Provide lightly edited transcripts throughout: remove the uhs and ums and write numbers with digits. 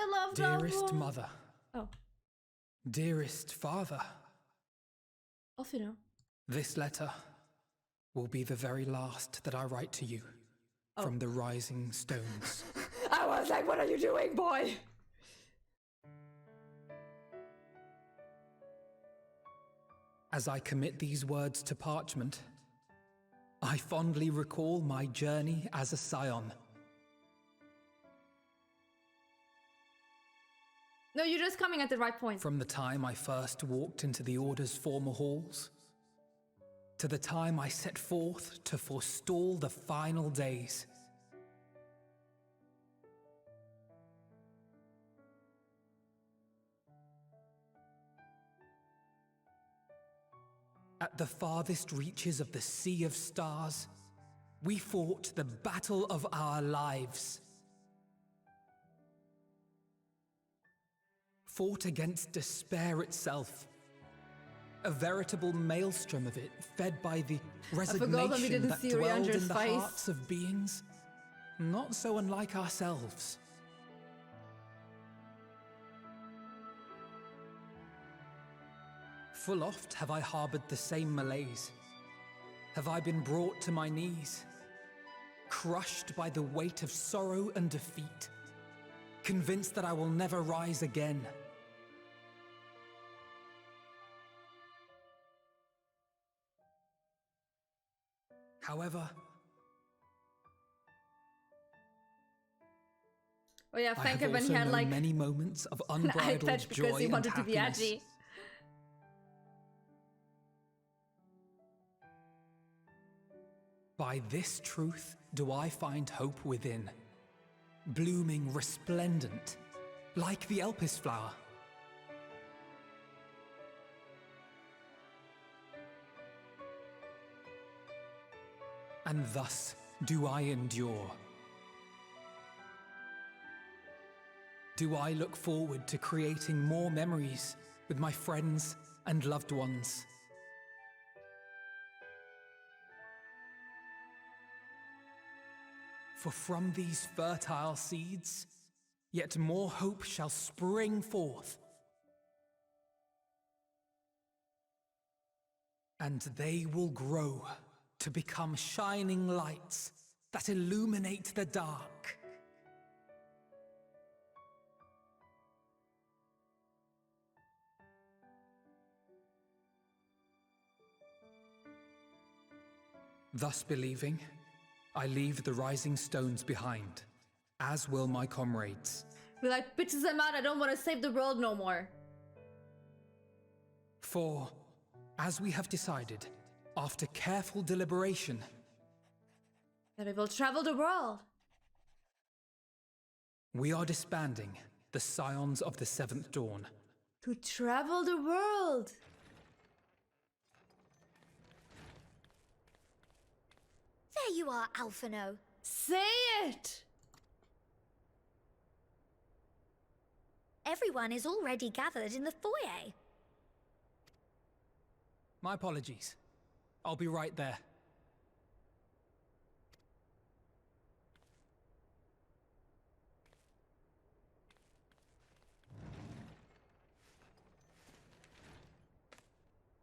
I love Dearest mother. Oh. Dearest father. Off you know. This letter will be the very last that I write to you from the rising stones. I was like, what are you doing, boy? As I commit these words to parchment, I fondly recall my journey as a scion. No, you're just coming at the right point. From the time I first walked into the Order's former halls, to the time I set forth to forestall the final days. At the farthest reaches of the Sea of Stars, we fought the battle of our lives. Fought against despair itself. A veritable maelstrom of it, fed by the resignation that dwelled in the hearts of beings not so unlike ourselves. Full oft have I harbored the same malaise. Have I been brought to my knees, crushed by the weight of sorrow and defeat, convinced that I will never rise again. However, oh yeah, thank you when he had like many moments of unbridled joy because he wanted and to be happiness. edgy. By this truth do I find hope within, blooming resplendent, like the Elpis flower. And thus do I endure. Do I look forward to creating more memories with my friends and loved ones. For from these fertile seeds, yet more hope shall spring forth. And they will grow to become shining lights that illuminate the dark. Thus believing, I leave the rising stones behind, as will my comrades. Be like, bitches, I'm out. I don't want to save the world no more. For, as we have decided, after careful deliberation, that we will travel the world. We are disbanding the Scions of the Seventh Dawn. To travel the world. There you are, Alphino. Say it! Everyone is already gathered in the foyer. My apologies. I'll be right there.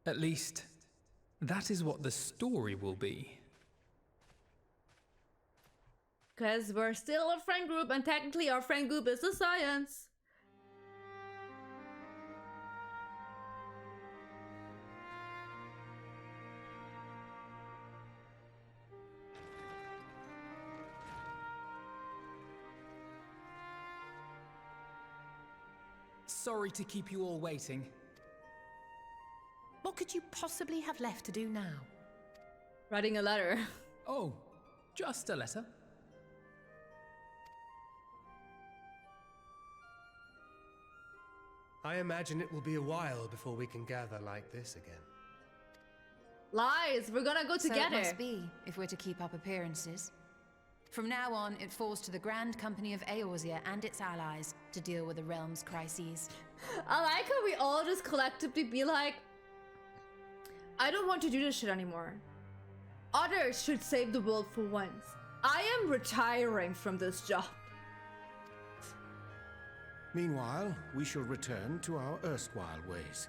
At least, that is what the story will be. Because we're still a friend group, and technically our friend group is the Science. Sorry to keep you all waiting. What could you possibly have left to do now? Writing a letter. Oh, just a letter. I imagine it will be a while before we can gather like this again. Lies, we're gonna go together. So it must be, if we're to keep up appearances. From now on, it falls to the Grand Company of Eorzea and its allies to deal with the realm's crises. I like how we all just collectively be like, I don't want to do this shit anymore. Others should save the world for once. I am retiring from this job. Meanwhile, we shall return to our erstwhile ways.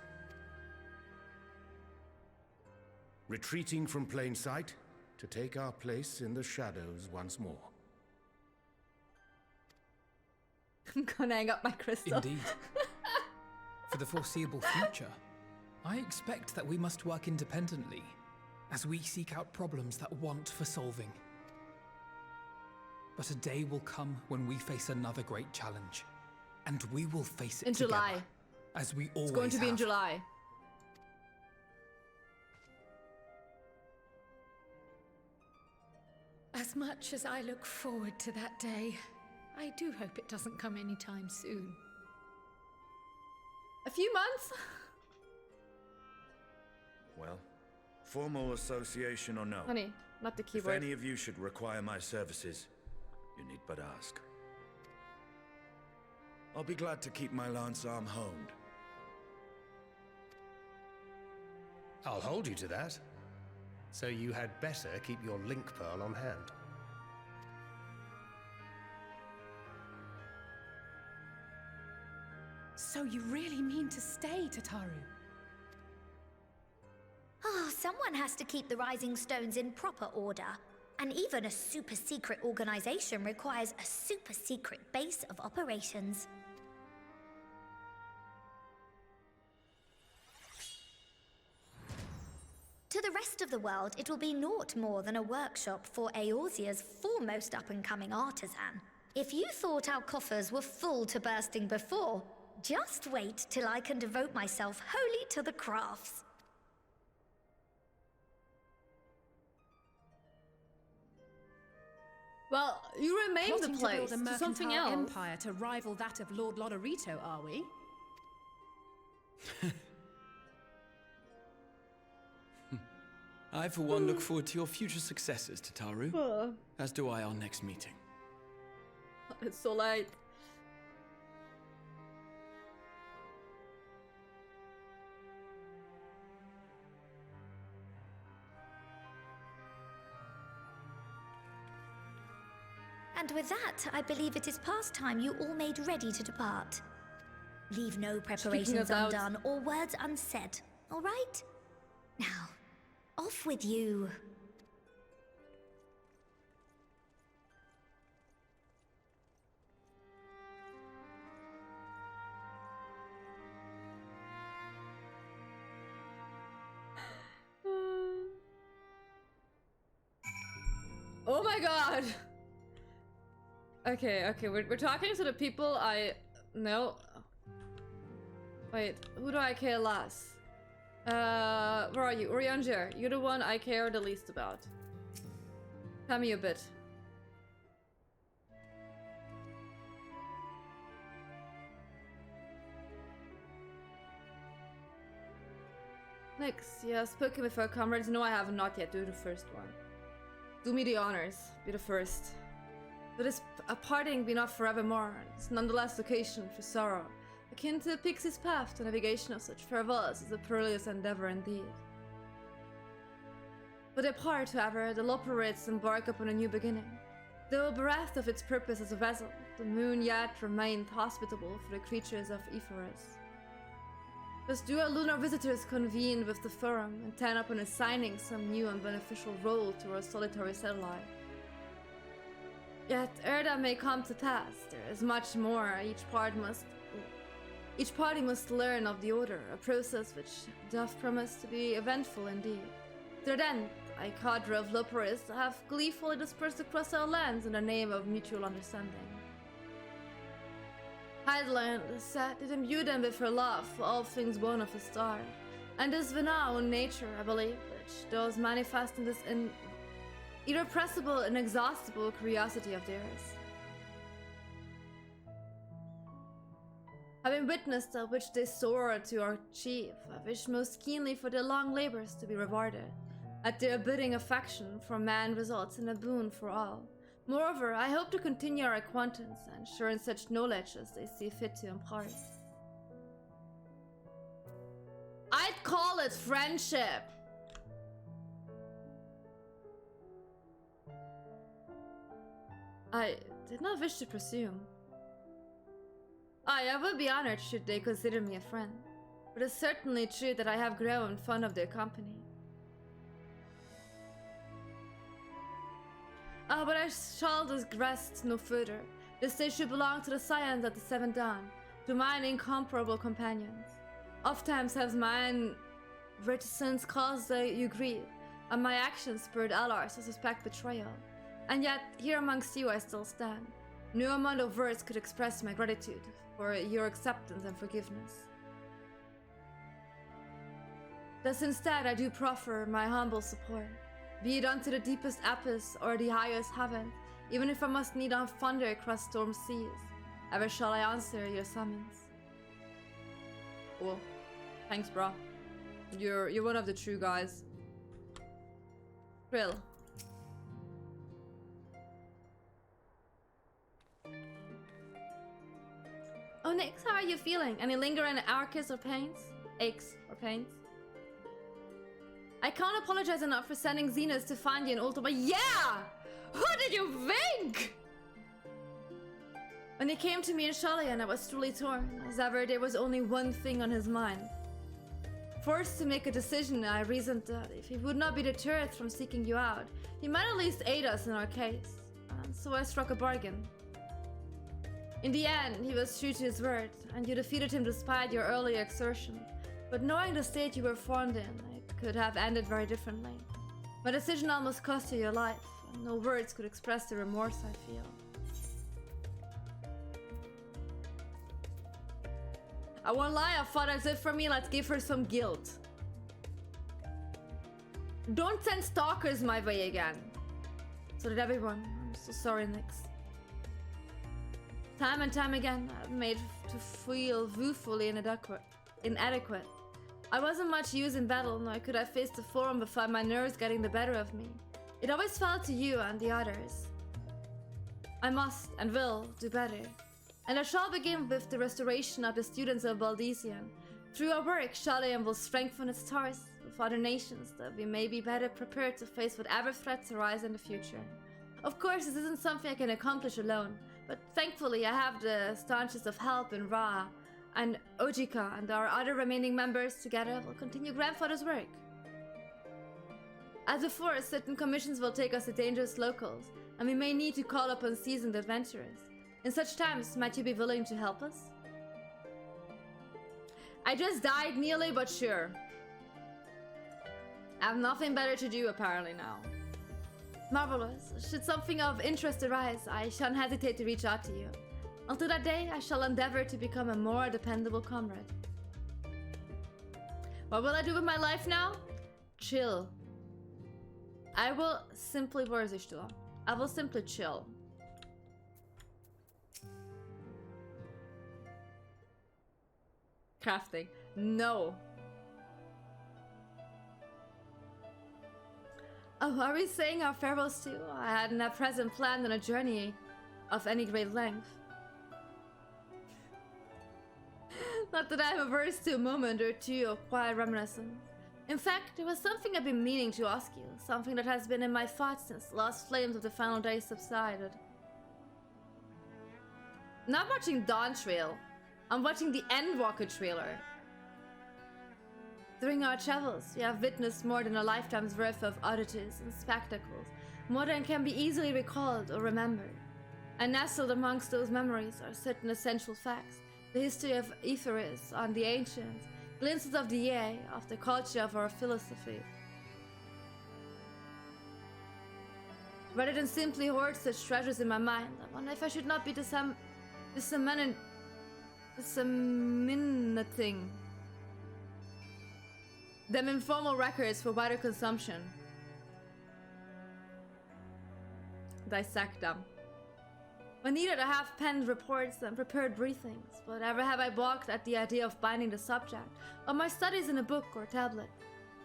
Retreating from plain sight to take our place in the shadows once more. I'm gonna hang up my crystal. Indeed. For the foreseeable future, I expect that we must work independently as we seek out problems that want for solving. But a day will come when we face another great challenge, and we will face it in together, July. as we always It's going to be have. in July. As much as I look forward to that day, I do hope it doesn't come anytime soon. A few months? Well, formal association or no, Honey, not the if keyboard. any of you should require my services, you need but ask. I'll be glad to keep my lance arm honed. I'll hold you to that. So you had better keep your link pearl on hand. So you really mean to stay, Tataru? Oh, someone has to keep the Rising Stones in proper order. And even a super-secret organization requires a super-secret base of operations. To the rest of the world, it will be naught more than a workshop for Eorzea's foremost up-and-coming artisan. If you thought our coffers were full to bursting before, just wait till I can devote myself wholly to the crafts. Well, you remain the Plotting to place build a to something mercantile else. empire to rival that of Lord Lodorito, are we? I, for one, look forward to your future successes, Tataru. As do I our next meeting. It's so late. And with that, I believe it is past time you all made ready to depart. Leave no preparations undone or words unsaid, all right? Now, off with you. Oh my god! Okay, we're talking to the people I know. Wait, who do I care less? Where are you? Urianger, you're the one I care the least about. Tell me a bit. Nix, yeah, spoken with our comrades. No, I have not yet. Do the first one. Do me the honors. Be the first. But this a parting be not forevermore. It's nonetheless occasion for sorrow, akin to the pixie's path to navigation of such farewells is a perilous endeavor indeed. But apart, however, the Loperites embark upon a new beginning. Though bereft of its purpose as a vessel, the moon yet remained hospitable for the creatures of Ephorus. Thus do our lunar visitors convene with the Forum, intent upon assigning some new and beneficial role to our solitary satellite. Yet, ere that may come to pass, there is much more each party must learn of the Order, a process which doth promise to be eventful indeed. To that end, I, cadre of Loperis, have gleefully dispersed across our lands in the name of mutual understanding. Heideland said did imbue them with her love for all things born of a star, and this Venau nature, I believe, which does manifest in this irrepressible, inexhaustible curiosity of theirs. Having witnessed that which they soar to our chief, I wish most keenly for their long labors to be rewarded. At their bidding affection for man results in a boon for all. Moreover, I hope to continue our acquaintance and share in such knowledge as they see fit to impart. I'd call it friendship. I did not wish to presume. I would be honored should they consider me a friend. But it's certainly true that I have grown fond of their company. But I shall digress no further. This day should belong to the scions of the Seventh Dawn, to mine incomparable companions. Ofttimes has mine reticence caused you grief, and my actions spurred allies to suspect betrayal. And yet, here amongst you I still stand. No amount of words could express my gratitude for your acceptance and forgiveness. Thus instead I do proffer my humble support, be it unto the deepest abyss or the highest heaven, even if I must need on thunder across storm seas, ever shall I answer your summons. Cool. Thanks, bro. You're one of the true guys. Krill. Oh, Nix, how are you feeling? Any lingering aches or pains? I can't apologize enough for sending Xenos to find you in Ultima. Yeah! What did you think? When he came to me in Shalayan, I was truly torn. As ever, there was only one thing on his mind. Forced to make a decision, I reasoned that if he would not be deterred from seeking you out, he might at least aid us in our case. And so I struck a bargain. In the end, he was true to his word, and you defeated him despite your earlier exertion. But knowing the state you were formed in, it could have ended very differently. My decision almost cost you your life, and no words could express the remorse I feel. I won't lie, I thought as if for me, let's give her some guilt. Don't send stalkers my way again. So did everyone. I'm so sorry, Nix. Time and time again, I've made to feel woefully inadequate. I wasn't much use in battle, nor could I face the forum without my nerves getting the better of me. It always fell to you and the others. I must and will do better. And I shall begin with the restoration of the students of Baldesian. Through our work, Shalayan will strengthen its ties with other nations that we may be better prepared to face whatever threats arise in the future. Of course, this isn't something I can accomplish alone, but thankfully I have the staunchest of help in Ra and Ojika, and our other remaining members together will continue grandfather's work. As before, certain commissions will take us to dangerous locals, and we may need to call upon seasoned adventurers. In such times, might you be willing to help us? I just died nearly but sure. I have nothing better to do apparently now. Marvelous. Should something of interest arise, I shan't hesitate to reach out to you. Until that day, I shall endeavor to become a more dependable comrade. What will I do with my life now? Chill. I will simply... Where is it? I will simply chill. Crafting. No. Oh, are we saying our farewells too? I hadn't at present planned on a journey of any great length. Not that I'm averse to a moment or two of quiet reminiscence. In fact, there was something I've been meaning to ask you, something that has been in my thoughts since the last flames of the final day subsided. I'm not watching Dawn Trail. I'm watching the Endwalker trailer. During our travels, we have witnessed more than a lifetime's worth of oddities and spectacles, more than can be easily recalled or remembered. And nestled amongst those memories are certain essential facts, the history of Etheris and the ancients, glimpses of the Ye, of the culture of our philosophy. Rather than simply hoard such treasures in my mind, I wonder if I should not be disseminating them informal records for wider consumption. Dissect them. When needed, I have penned reports and prepared briefings, but ever have I balked at the idea of binding the subject of my studies in a book or tablet.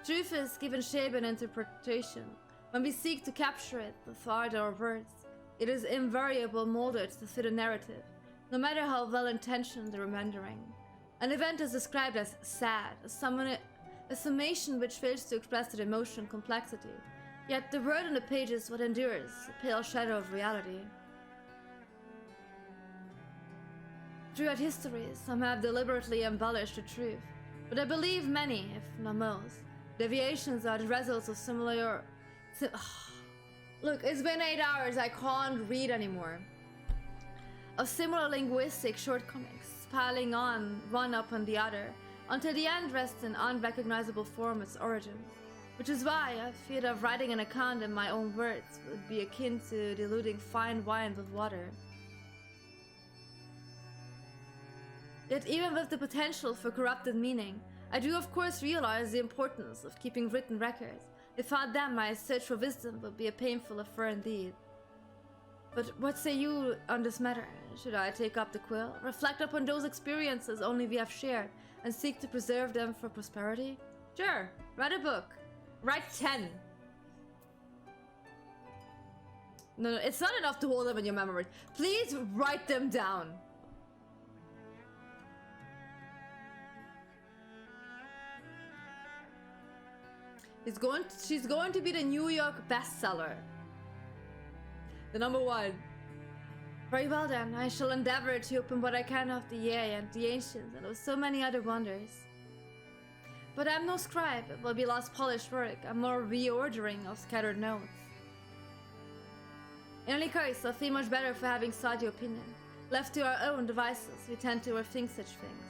Truth is given shape and interpretation. When we seek to capture it with art or words, it is invariably molded to fit a narrative, no matter how well-intentioned the rendering. An event is described as sad, a summation which fails to express the emotion complexity, yet the word on the page is what endures, a pale shadow of reality. Throughout history, some have deliberately embellished the truth, but I believe many, if not most, deviations are the results of similar... Look, it's been 8 hours, I can't read anymore. Of similar linguistic shortcomings, piling on one upon the other, until the end rests in unrecognizable form its origins. Which is why I feel that writing an account in my own words would be akin to diluting fine wine with water. Yet even with the potential for corrupted meaning, I do of course realize the importance of keeping written records. Without them, my search for wisdom would be a painful affair indeed. But what say you on this matter? Should I take up the quill, reflect upon those experiences only we have shared, and seek to preserve them for posterity? Sure, write a book. Write 10. No, it's not enough to hold them in your memory. Please write them down. She's going to be the New York bestseller. The #1. Very well then, I shall endeavor to open what I can of the Yea and the Ancients and of so many other wonders. But I'm no scribe, it will be less polished work, and more reordering of scattered notes. In any case, I'll feel much better for having sought your opinion. Left to our own devices, we tend to overthink such things.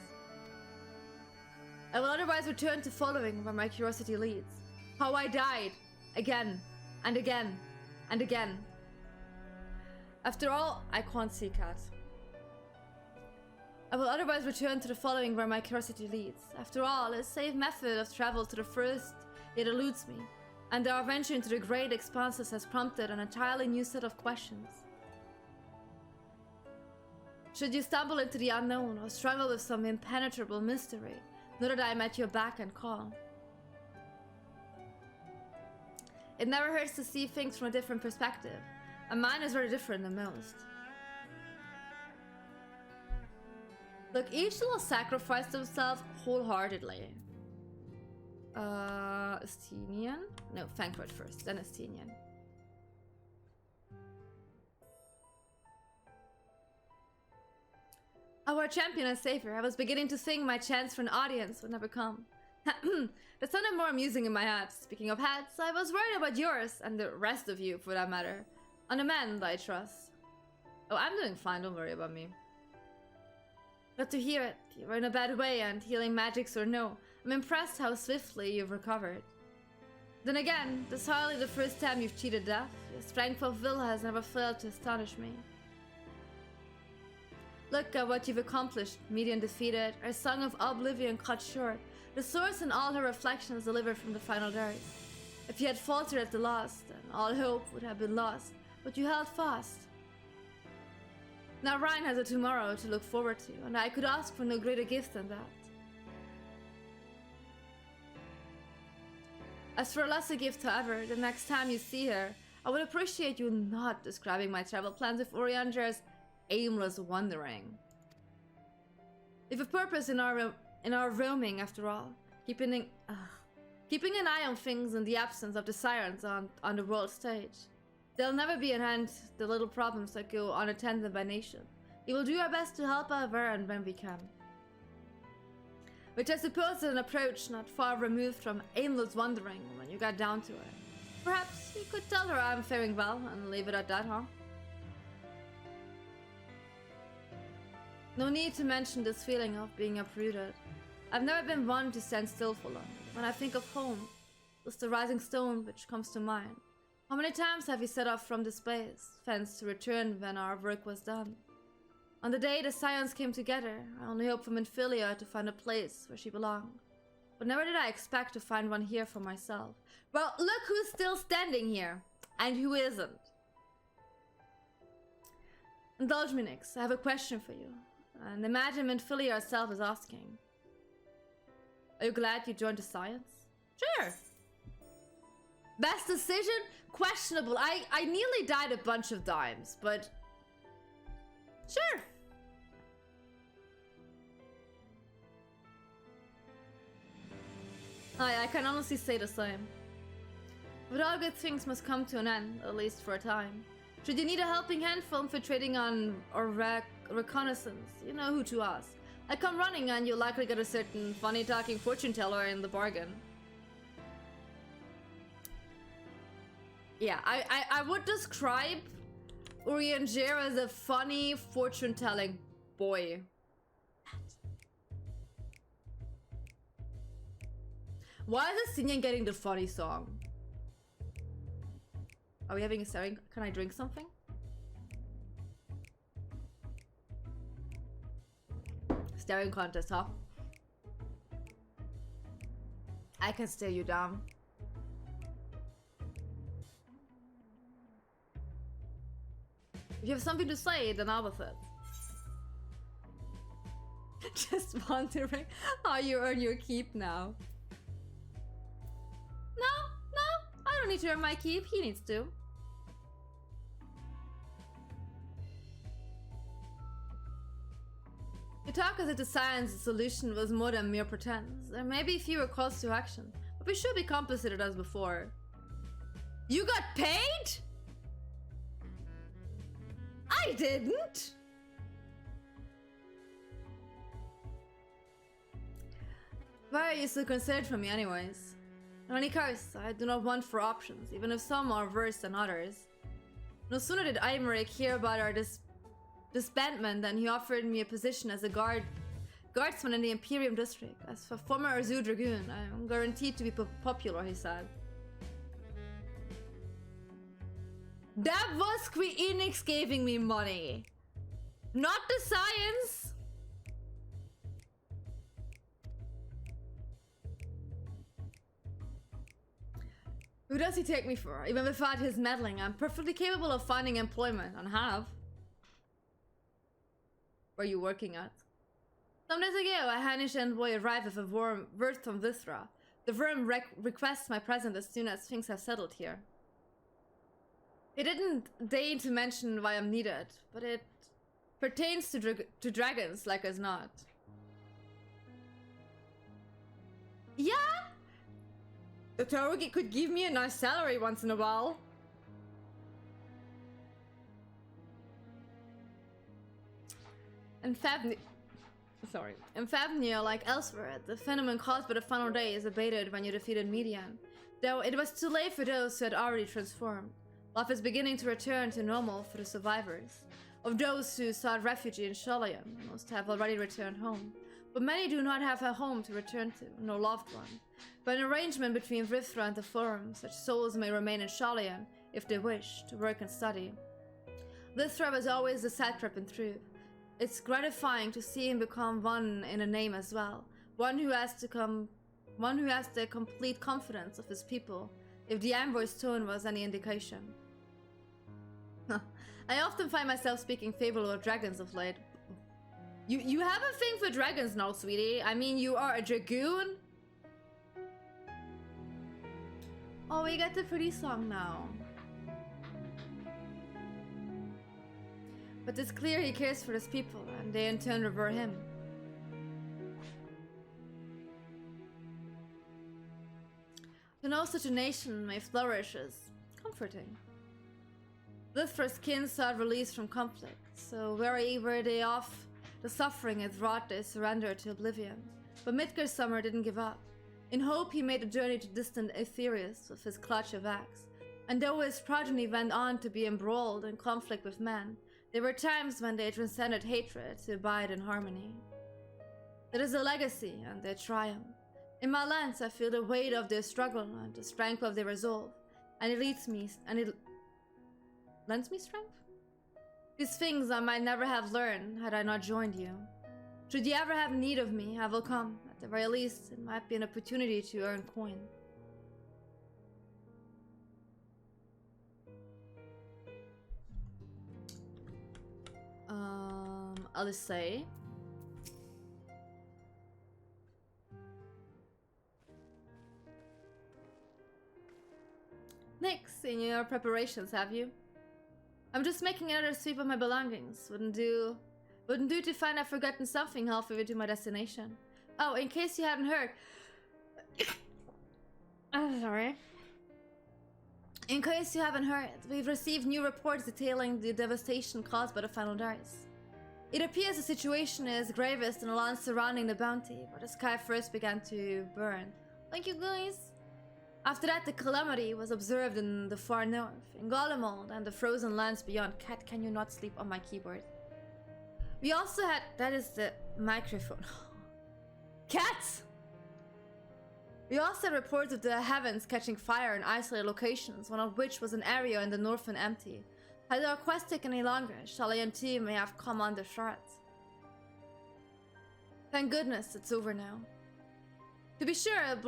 I will otherwise return to following where my curiosity leads. How I died, again, and again, and again. After all, I can't see cat. I will otherwise return to the following where my curiosity leads. After all, a safe method of travel to the first yet eludes me, and our venture into the great expanses has prompted an entirely new set of questions. Should you stumble into the unknown or struggle with some impenetrable mystery, know that I am at your beck and call. It never hurts to see things from a different perspective, and mine is very different than most. Look, each will sacrifice themselves wholeheartedly. Estinian? No, Frankfurt first, then Estinian. Our champion and savior, I was beginning to think my chance for an audience would never come. That sounded more amusing in my head. Speaking of heads, I was worried about yours, and the rest of you, for that matter. On the mend, I trust. Oh, I'm doing fine, don't worry about me. Glad to hear it. You were in a bad way, and healing magics or no, I'm impressed how swiftly you've recovered. Then again, this is hardly the first time you've cheated death. Your strength of will has never failed to astonish me. Look at what you've accomplished, Median defeated, our song of oblivion cut short, the source and all her reflections delivered from the final days. If you had faltered at the last, then all hope would have been lost, but you held fast. Now Ryan has a tomorrow to look forward to, and I could ask for no greater gift than that. As for a lesser gift, however, the next time you see her, I would appreciate you not describing my travel plans with Oriander as aimless wandering. We've a purpose in our roaming, after all, keeping an eye on things in the absence of the sirens on the world stage. There'll never be an end to the little problems that go unattended by nation. We will do our best to help out where and when we can. Which I suppose is an approach not far removed from aimless wandering when you got down to it. Perhaps you could tell her I'm faring well and leave it at that, huh? No need to mention this feeling of being uprooted. I've never been one to stand still for long. When I think of home, it's the rising stone which comes to mind. How many times have we set off from this place, fenced to return when our work was done? On the day the scions came together, I only hoped for Minfilia to find a place where she belonged. But never did I expect to find one here for myself. Well, look who's still standing here, and who isn't. Indulge me, Nix, I have a question for you. And imagine Minfilia herself is asking. Are you glad you joined the Science? Sure. Best decision? Questionable. I nearly died a bunch of times, but sure. I can honestly say the same. But all good things must come to an end, at least for a time. Should you need a helping hand for infiltrating on reconnaissance, you know who to ask. I come running and you'll likely get a certain funny-talking fortune teller in the bargain. Yeah, I would describe Urianger as a funny fortune-telling boy. Why is Sinian getting the funny song? Are we having a staring? Can I drink something? Staring contest, huh? I can stare you down. If you have something to say, then I'll with it. Just wondering how you earn your keep now. No, I don't need to earn my keep. He needs to. You talk as if the science solution was more than mere pretense. There may be fewer calls to action, but we should be compensated as before. You got paid? I didn't. Why are you so concerned for me anyways? In any case, I do not want for options, even if some are worse than others. No sooner did Aymeric hear about our disbandment than he offered me a position as a guardsman in the Imperium District. As for former Arzu Dragoon, I am guaranteed to be popular, he said. That was Squee Enix giving me money, not the science. Who does he take me for? Even without his meddling, I'm perfectly capable of finding employment, and have. Where are you working at? Some days ago, a Hannish envoy arrived with a word from Vithra. The worm requests my presence as soon as things have settled here. He didn't deign to mention why I'm needed, but it pertains to dragons like as not. Yeah? The Tarugi could give me a nice salary once in a while. In Fafnir, like elsewhere, the phenomenon caused by the final day is abated when you defeated Median. Though it was too late for those who had already transformed. Life is beginning to return to normal for the survivors. Of those who sought refuge in Sholian, most have already returned home. But many do not have a home to return to, no loved one. By an arrangement between Vithra and the Forum, such souls may remain in Sholian if they wish to work and study. Vithra was always the satrap in truth. It's gratifying to see him become one in a name as well, one who has the complete confidence of his people, if the envoy's tone was any indication. I often find myself speaking favorably of dragons of late. You have a thing for dragons now, sweetie. I mean, you are a dragoon. Oh, we got the pretty song now. But it's clear he cares for his people, and they in turn revere him. To know such a nation may flourish is comforting. Vithra's kin sought release from conflict, so weary were they off the suffering it wrought they surrendered to oblivion. But Midgar's summer didn't give up. In hope he made a journey to distant Aetherius with his clutch of axe, and though his progeny went on to be embroiled in conflict with men, there were times when they transcended hatred to abide in harmony. It is a legacy and their triumph. In my lens, I feel the weight of their struggle and the strength of their resolve, and it lends me strength? These things I might never have learned had I not joined you. Should you ever have need of me, I will come. At the very least, it might be an opportunity to earn coin. I'll just say. Next in your preparations, have you? I'm just making another sweep of my belongings. Wouldn't do to find I've forgotten something halfway to my destination. Oh, in case you hadn't heard. I'm sorry. In case you haven't heard, we've received new reports detailing the devastation caused by the final dice. It appears the situation is gravest in the lands surrounding the bounty, where the sky first began to burn. Thank you, guys. After that, the calamity was observed in the far north, in Golemald and the frozen lands beyond. Cat, can you not sleep on my keyboard? We also had... That is the microphone. Cats! We also had reports of the heavens catching fire in isolated locations, one of which was an area in the northern empty. Had our quest taken any longer, Shalay and team may have come under threat. Thank goodness it's over now. To be sure,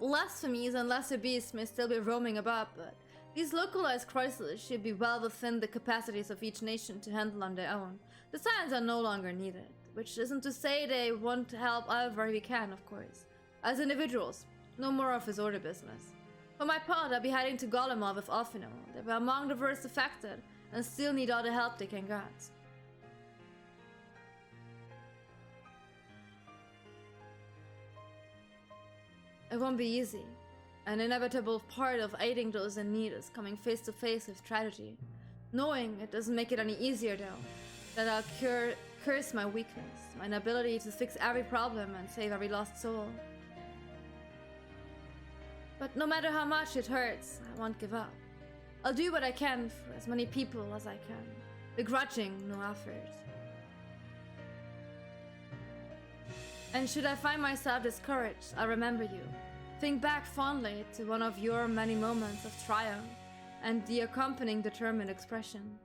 blasphemies and lesser beasts may still be roaming about, but these localized crises should be well within the capacities of each nation to handle on their own. The science are no longer needed, which isn't to say they won't help however we can, of course. As individuals, no more of his order business. For my part, I'll be heading to Golemald with Alfino. They were among the worst affected, and still need all the help they can get. It won't be easy. An inevitable part of aiding those in need is coming face to face with tragedy. Knowing it doesn't make it any easier though, that I'll curse my weakness, my inability to fix every problem and save every lost soul. But no matter how much it hurts, I won't give up. I'll do what I can for as many people as I can, begrudging no effort. And should I find myself discouraged, I'll remember you. Think back fondly to one of your many moments of triumph and the accompanying determined expression.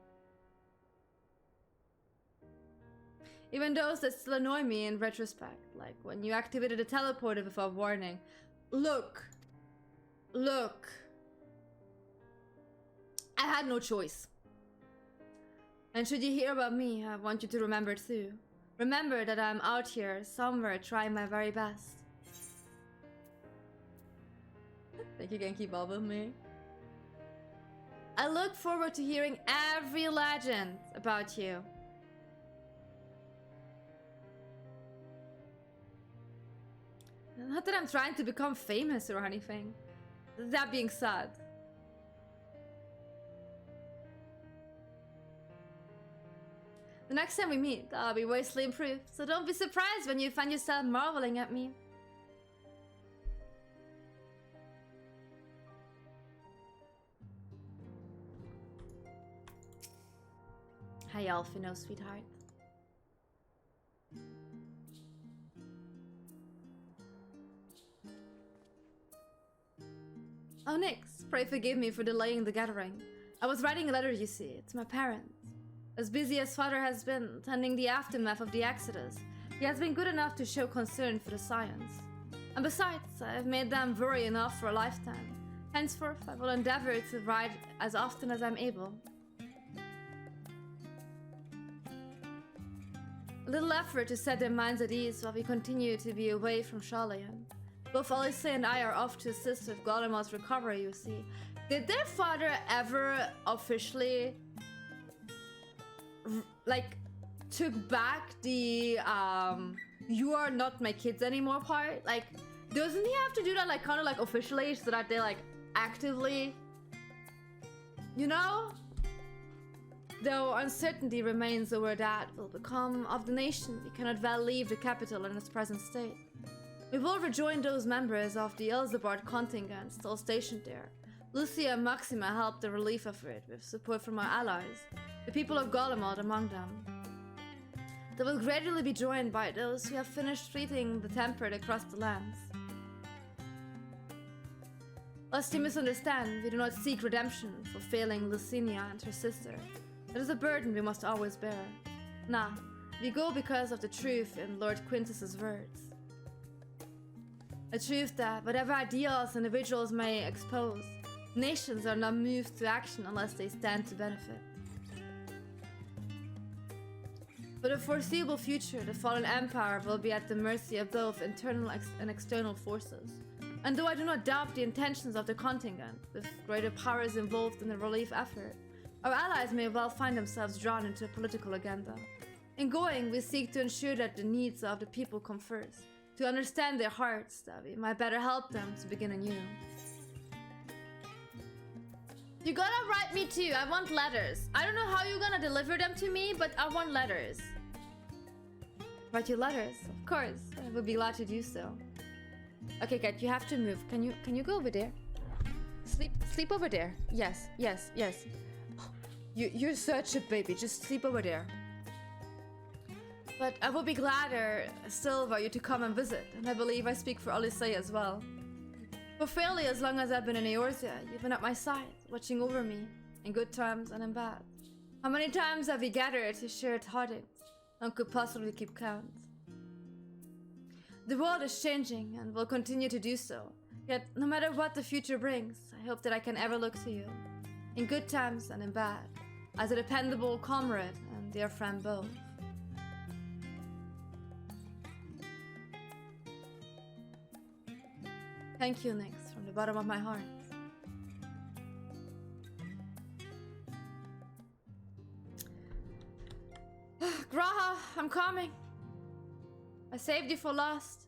Even those that still annoy me in retrospect, like when you activated the teleporter without warning. Look. I had no choice. And should you hear about me, I want you to remember too. Remember that I'm out here somewhere trying my very best. Think you can keep up with me? I look forward to hearing every legend about you. Not that I'm trying to become famous or anything. That being said, the next time we meet, I'll be vastly improved, so don't be surprised when you find yourself marveling at me. Hi, Alfino, sweetheart. Oh, Nix, pray forgive me for delaying the gathering. I was writing a letter, you see, to my parents. As busy as father has been, tending the aftermath of the Exodus, he has been good enough to show concern for the science. And besides, I have made them worry enough for a lifetime. Henceforth, I will endeavor to write as often as I'm able. A little effort to set their minds at ease while we continue to be away from Sharlayan. Both Alice and I are off to assist with Golemal's recovery, you see. Did their father ever officially, like, took back the, you are not my kids anymore part? Like, doesn't he have to do that, like, kind of, like, officially so that they, like, actively, you know? Though uncertainty remains over that will become of the nation, we cannot well leave the capital in its present state. We will rejoin those members of the Elzebard contingent still stationed there. Lucia and Maxima helped the relief effort with support from our allies, the people of Golemald among them. They will gradually be joined by those who have finished treating the tempered across the lands. Lest you misunderstand, we do not seek redemption for failing Lucinia and her sister. It is a burden we must always bear. Nah, we go because of the truth in Lord Quintus's words. A truth that, whatever ideals individuals may expose, nations are not moved to action unless they stand to benefit. For the foreseeable future, the fallen empire will be at the mercy of both internal and external forces. And though I do not doubt the intentions of the contingent, with greater powers involved in the relief effort, our allies may well find themselves drawn into a political agenda. In going, we seek to ensure that the needs of the people come first, to understand their hearts, that we might better help them to begin anew. You gotta write me too. I want letters. I don't know how you're gonna deliver them to me, but I want letters. Write you letters, of course. I would be glad to do so. Okay, Kat, you have to move. Can you go over there? Sleep over there. Yes. You're such a baby. Just sleep over there. But I would be gladder still for you to come and visit, and I believe I speak for Odyssey as well. For fairly as long as I've been in Eorzea, you've been at my side, watching over me, in good times and in bad. How many times have we gathered to share tidings? None could possibly keep count. The world is changing and will continue to do so. Yet, no matter what the future brings, I hope that I can ever look to you, in good times and in bad, as a dependable comrade and dear friend both. Thank you, Nyx, from the bottom of my heart. Graha, I'm coming. I saved you for last.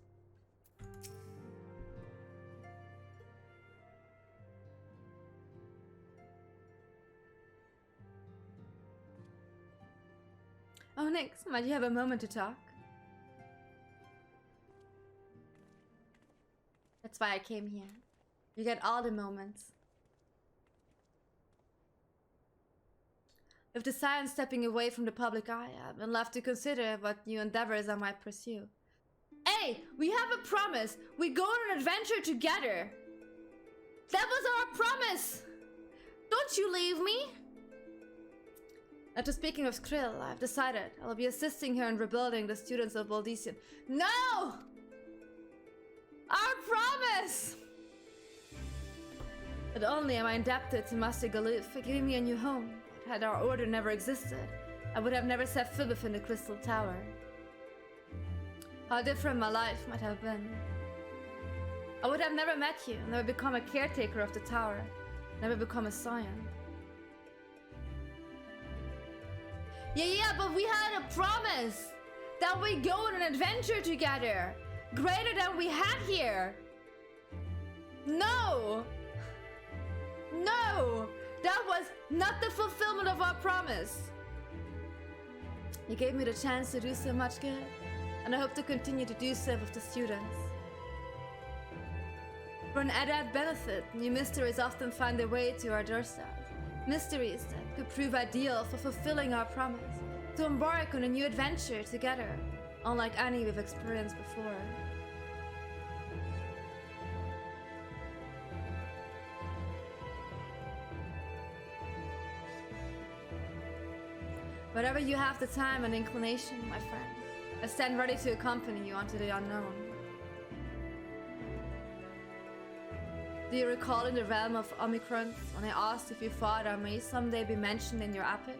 Oh, Nyx, might you have a moment to talk? That's why I came here. You get all the moments. With the science stepping away from the public eye, I've been left to consider what new endeavors I might pursue. Hey, we have a promise. We go on an adventure together. That was our promise. Don't you leave me. After speaking of Skrill, I've decided I'll be assisting her in rebuilding the students of Valdesian. No! Our promise! Not only am I indebted to Master Galuf for giving me a new home, but had our order never existed, I would have never set foot within the Crystal Tower. How different my life might have been. I would have never met you, never become a caretaker of the tower, never become a scion. Yeah, but we had a promise that we go on an adventure together, greater than we had here. No, that was not the fulfillment of our promise. You gave me the chance to do so much good, and I hope to continue to do so with the students. For an added benefit, new mysteries often find their way to our doorstep. Mysteries that could prove ideal for fulfilling our promise, to embark on a new adventure together, unlike any we've experienced before. Whenever you have the time and inclination, my friend, I stand ready to accompany you onto the unknown. Do you recall in the realm of Omicron when I asked if your father may someday be mentioned in your epic?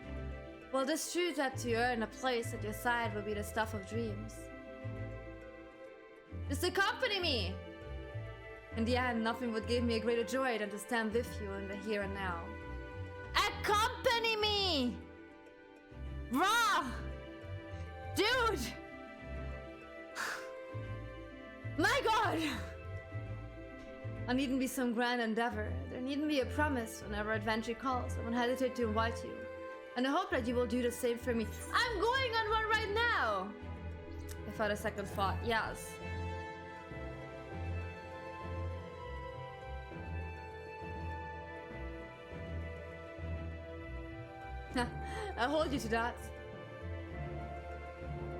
Well, this true that to earn a place at your side will be the stuff of dreams. Just accompany me! In the end, nothing would give me a greater joy than to stand with you in the here and now. Accompany me! Rah! Dude! My God! I needn't be some grand endeavor. There needn't be a promise whenever adventure calls. I won't hesitate to invite you. And I hope that you will do the same for me. I'm going on one right now! If I had a second thought, yes. I'll hold you to that.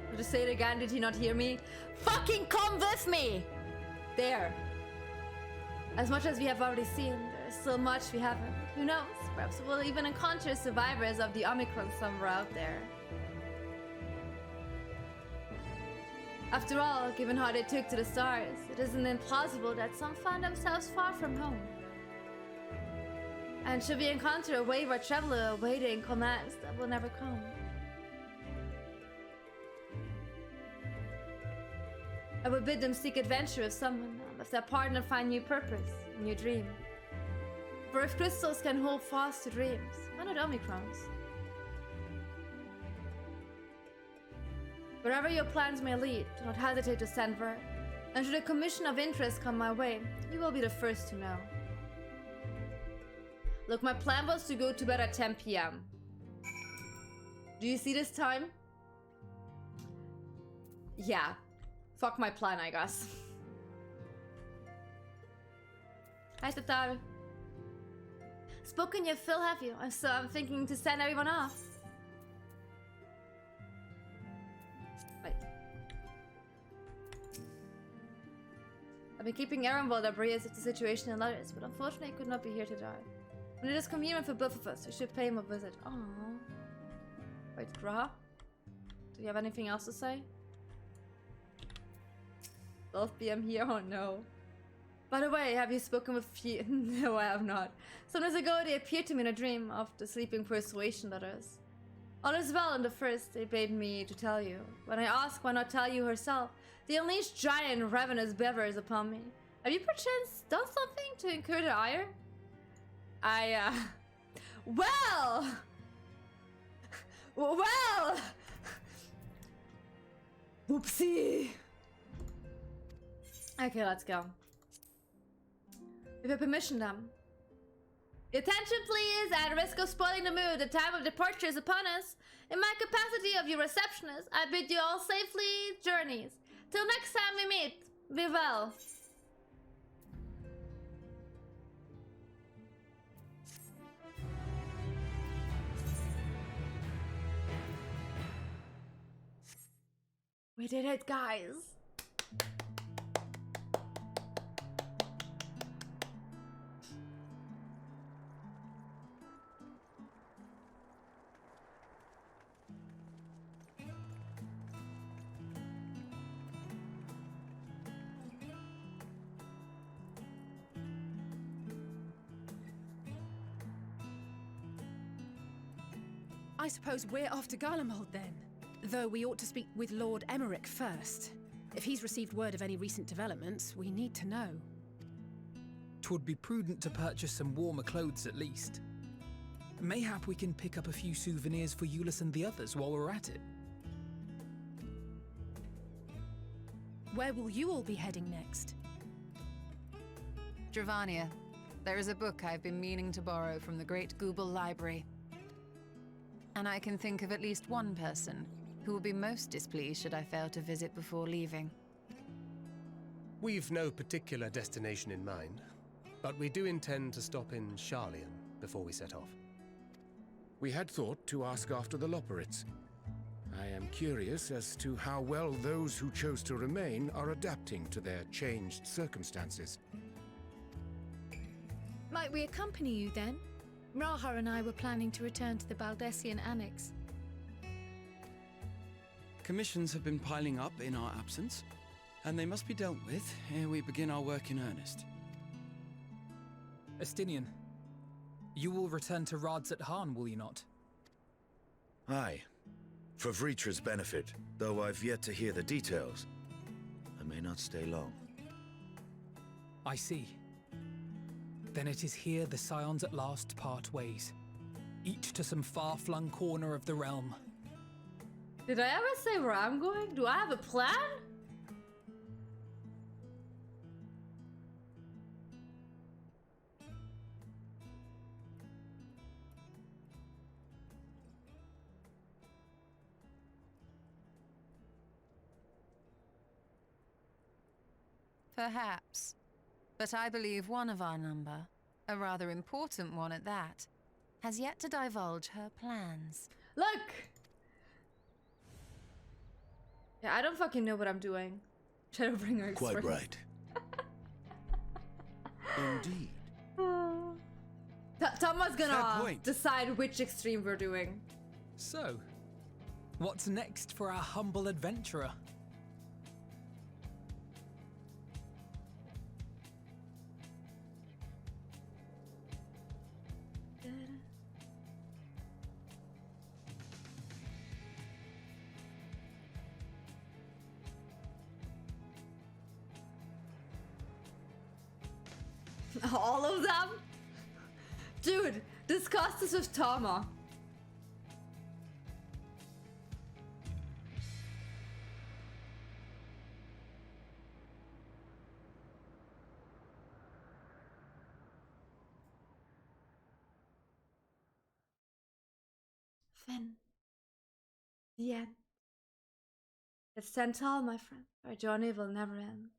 I'll just say it again, did he not hear me? Fucking come with me! There. As much as we have already seen, there is still much we haven't. Who knows? Perhaps we'll even encounter survivors of the Omicron somewhere out there. After all, given how they took to the stars, it isn't implausible that some found themselves far from home. And should we encounter a wayward traveler awaiting commands that will never come? I would bid them seek adventure with someone, with their partner find new purpose, a new dream. For if crystals can hold fast to dreams, why not Omicrons? Wherever your plans may lead, do not hesitate to send word. And should a commission of interest come my way, you will be the first to know. Look, my plan was to go to bed at 10 p.m. Do you see this time? Yeah. Fuck my plan, I guess. Hi, Tatar. Spoken you, Phil, have you? So I'm thinking to send everyone off. Wait. I've been keeping Aaron while abreast of the situation in letters, but unfortunately I could not be here to die. When it is convenient for both of us, we should pay him a visit. Aww. Wait, Graha? Do you have anything else to say? 12 p.m. here? Oh no. By the way, have you spoken with Few? No, I have not. Some days ago, they appeared to me in a dream of the sleeping persuasion letters. All is well in the first, they bade me to tell you. When I asked why not tell you herself, they unleashed giant ravenous beavers upon me. Have you perchance done something to incur their ire? Well! Well! Whoopsie! Okay, let's go. With your permission, then. Your attention, please. At risk of spoiling the mood, the time of departure is upon us. In my capacity of your receptionist, I bid you all safely journeys. Till next time we meet, be well. We did it, guys. I suppose we're off to Garlemald then. Though we ought to speak with Lord Emmerich first. If he's received word of any recent developments, we need to know. 'Twould be prudent to purchase some warmer clothes at least. Mayhap we can pick up a few souvenirs for Euless and the others while we're at it. Where will you all be heading next? Dravania. There is a book I've been meaning to borrow from the Great Google Library. And I can think of at least one person who will be most displeased should I fail to visit before leaving. We've no particular destination in mind, but we do intend to stop in Sharlayan before we set off. We had thought to ask after the Loporrits. I am curious as to how well those who chose to remain are adapting to their changed circumstances. Might we accompany you then? Raha and I were planning to return to the Baldessian Annex. Commissions have been piling up in our absence, and they must be dealt with ere we begin our work in earnest. Estinian, you will return to Rads at Han, will you not? Aye. For Vritra's benefit, though I've yet to hear the details. I may not stay long. I see. Then it is here the Scions at last part ways, each to some far-flung corner of the realm. Did I ever say where I'm going? Do I have a plan? Perhaps. But I believe one of our number, a rather important one at that, has yet to divulge her plans. Look! Yeah, I don't fucking know what I'm doing. Shadowbringer Express. Quite right. Indeed. Thomas Fair gonna point. decide which extreme we're doing. So, what's next for our humble adventurer? All of them? Dude, discuss this with Tama. Finn. The end. It's 10 tall, my friend. Our journey will never end.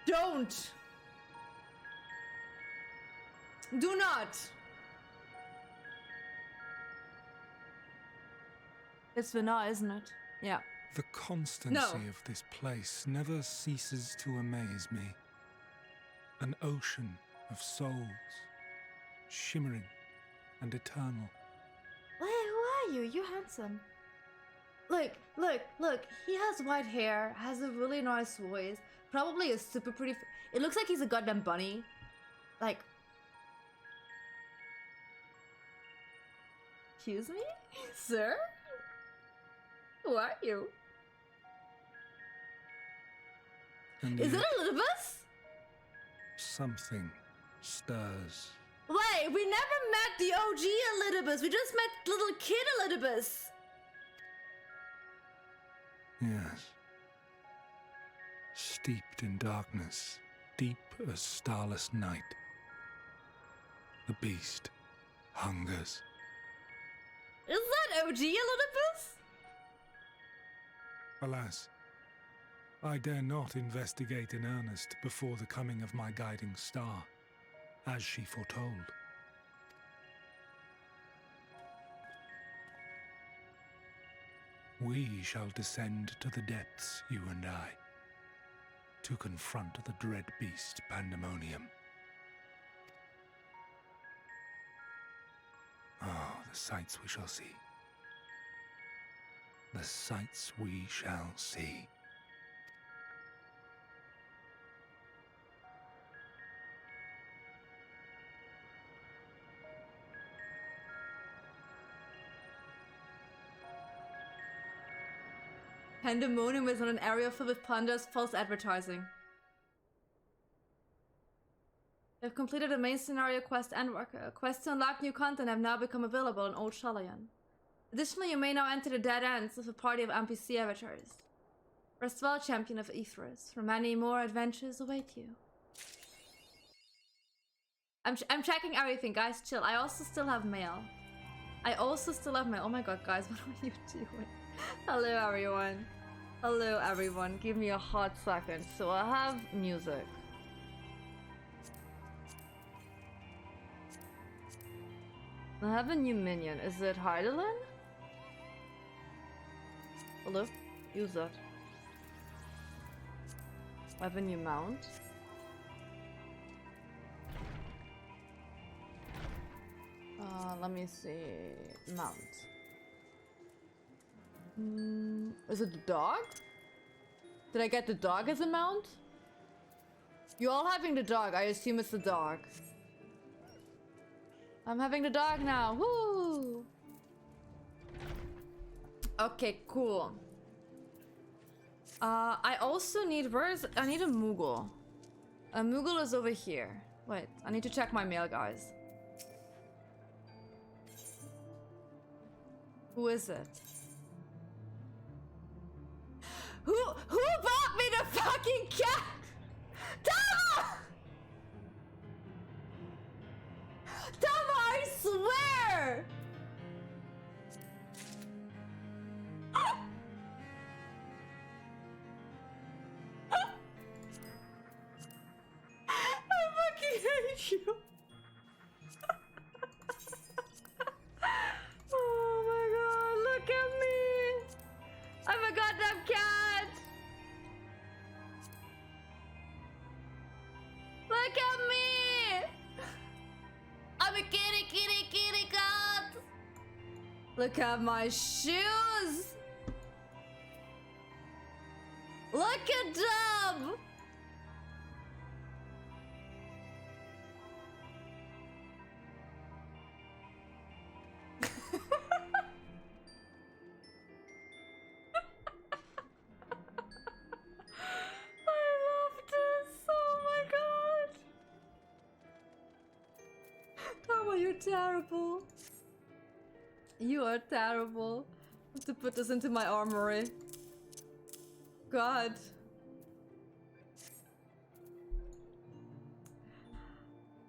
Don't! Do not! It's Vina, isn't it? Yeah. The constancy of this place never ceases to amaze me. An ocean of souls, shimmering and eternal. Wait, who are you? You're handsome. Look. He has white hair, has a really nice voice, probably a super pretty... It looks like he's a goddamn bunny. Like... Excuse me? Sir? Who are you? And is it Elizabeth? Something stirs. Wait, we never met the OG Elizabeth. We just met little kid Elizabeth. Yes. Steeped in darkness, deep as starless night. The beast hungers. Is that OG Elizabeth? Alas, I dare not investigate in earnest before the coming of my guiding star, as she foretold. We shall descend to the depths, you and I, to confront the dread beast Pandemonium. Oh, the sights we shall see. The sights we shall see. Pandemonium is on an area filled with plunders, false advertising. They've completed the main scenario quest Endwalker. Quests to unlock new content have now become available in Old Shalayan. Additionally, you may now enter the dead ends of a party of NPC avatars. Rest well, champion of Aethers, for many more adventures await you. I'm checking everything, guys, chill. I also still have mail. Oh my god, guys, what are you doing? Hello, everyone. Hello, everyone. Give me a hot second. So I have music. I have a new minion. Is it Heidelin? Hello? Use that. I have a new mount. Let me see. Mount. Is it the dog? Did I get the dog as a mount? You all having the dog. I assume it's the dog. I'm having the dog now. Woo! Okay, cool. I also need... I need a Moogle. A Moogle is over here. Wait, I need to check my mail, guys. Who is it? Who bought me the fucking cat? Tama! Tama, I swear! I fucking hate you. Oh my god, look at me! I'm a goddamn cat! Look at me! I'm a kitty cat! Look at my shoes! Look at them! You're terrible. You are terrible. I have to put this into my armory. God.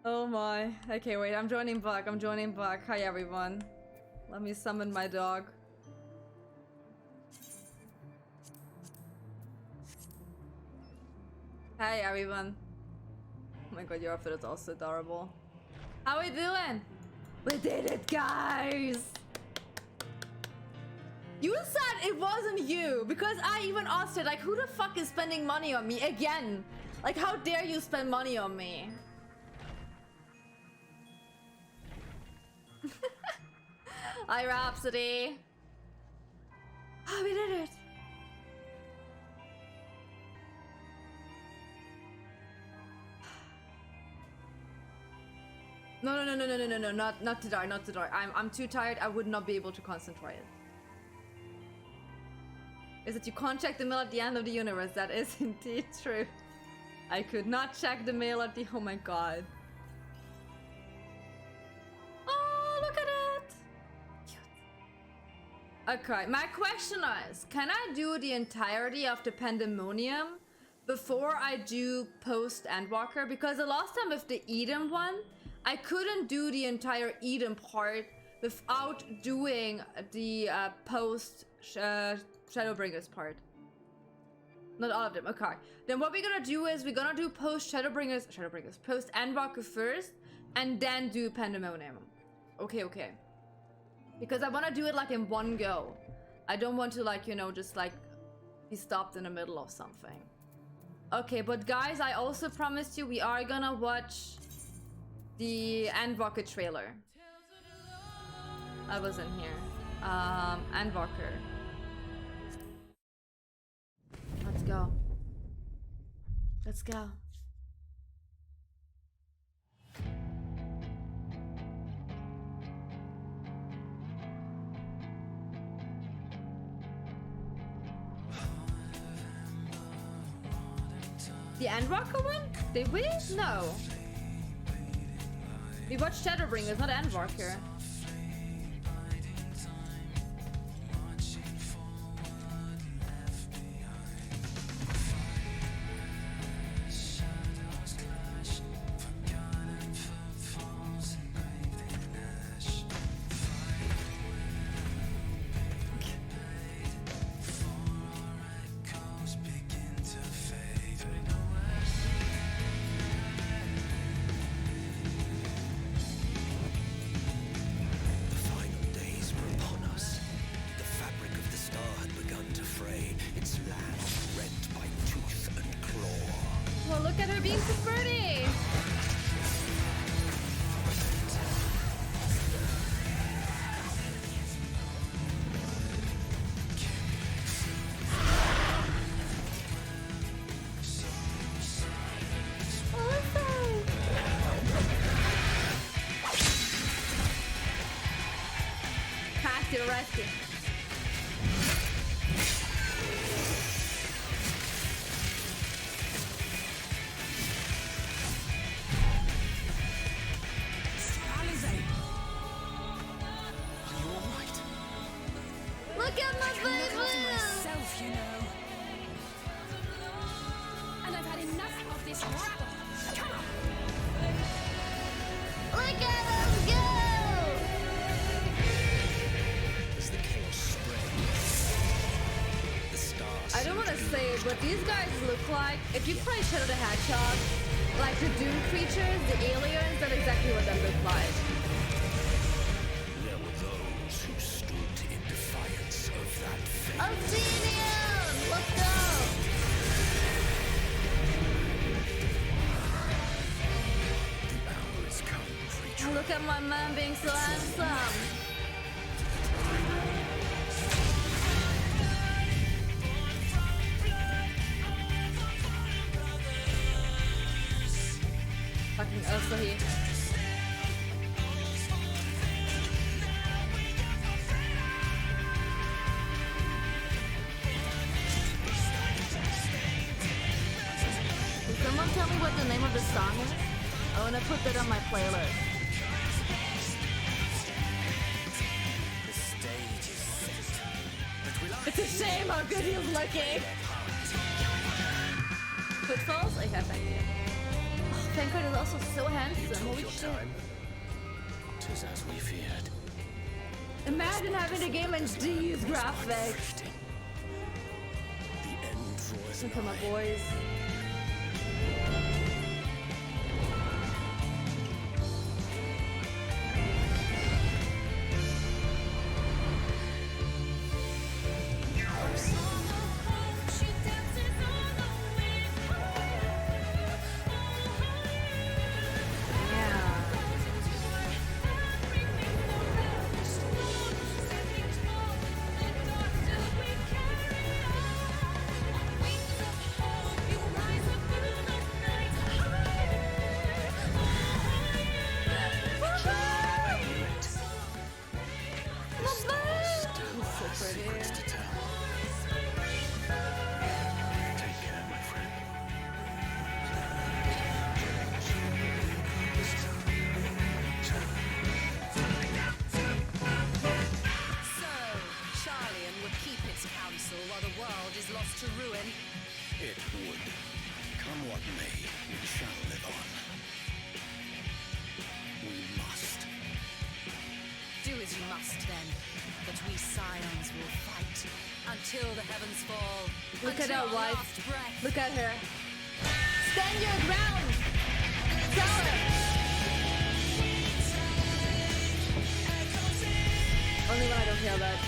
Oh my. Okay, wait, I'm joining back. Hi everyone. Let me summon my dog. Hi everyone. Oh my god, your outfit is also adorable. How we doing? We did it, guys! You said it wasn't you, because I even asked it, like, who the fuck is spending money on me again? Like, how dare you spend money on me? Hi, Rhapsody. Oh, we did it. No, not to die, I'm too tired, I would not be able to concentrate. Is that you can't check the mail at the end of the universe, that is indeed true. I could not check the mail at the, oh my god. Oh, look at it! Cute. Okay, my question is, can I do the entirety of the Pandemonium before I do post Endwalker? Because the last time with the Eden one, I couldn't do the entire Eden part without doing the post Shadowbringers part. Not all of them, okay. Then what we're gonna do is we're gonna do post Shadowbringers, post Endwalker first, and then do Pandemonium. Okay. Because I wanna do it like in one go. I don't want to, like, you know, just like be stopped in the middle of something. Okay, but guys, I also promised you we are gonna watch the Endwalker trailer. I wasn't here. Endwalker. Let's go. Let's go. The Endwalker one? Did we? No. We watched Shadowbringers, not Endwalker. Well, look at her being so pretty! Pass to the rescue. What these guys look like, if you play Shadow the Hedgehog, like the Doom creatures, the aliens, that's exactly what they look like. There were those who stood in defiance of that fate. Obsidian! Let's go! The hour is come, creature. Oh, look at my man being so handsome. Fucking Ursa here. Can someone tell me what the name of the song is? I wanna put that on my playlist. The stage is set. But will I It's a shame how good he's looking. Footfalls? Okay, thank you. Tancred is also so handsome. Holy shit. Tis as we feared. Imagine having a game in these graphics. The end draws Look at my boys. Until the heavens fall. Look at our wife. Look at her. Stand your ground. Tell her. Only when I don't feel that.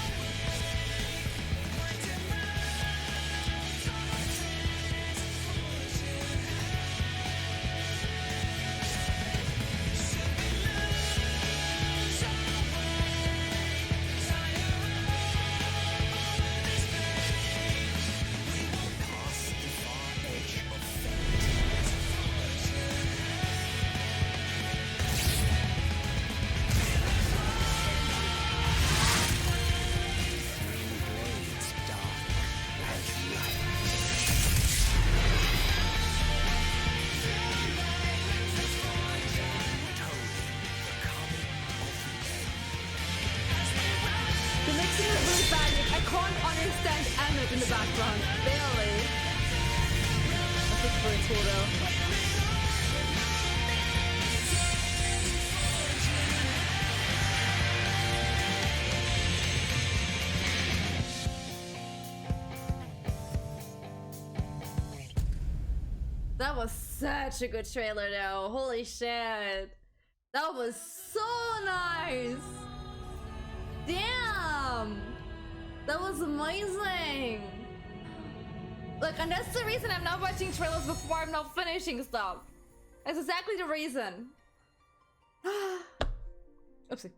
In the background, barely. That's just pretty cool though. That was such a good trailer though. Holy shit. That was so nice. Damn. That was amazing! Look, and that's the reason I'm not watching trailers before I'm not finishing stuff. That's exactly the reason. Oopsie.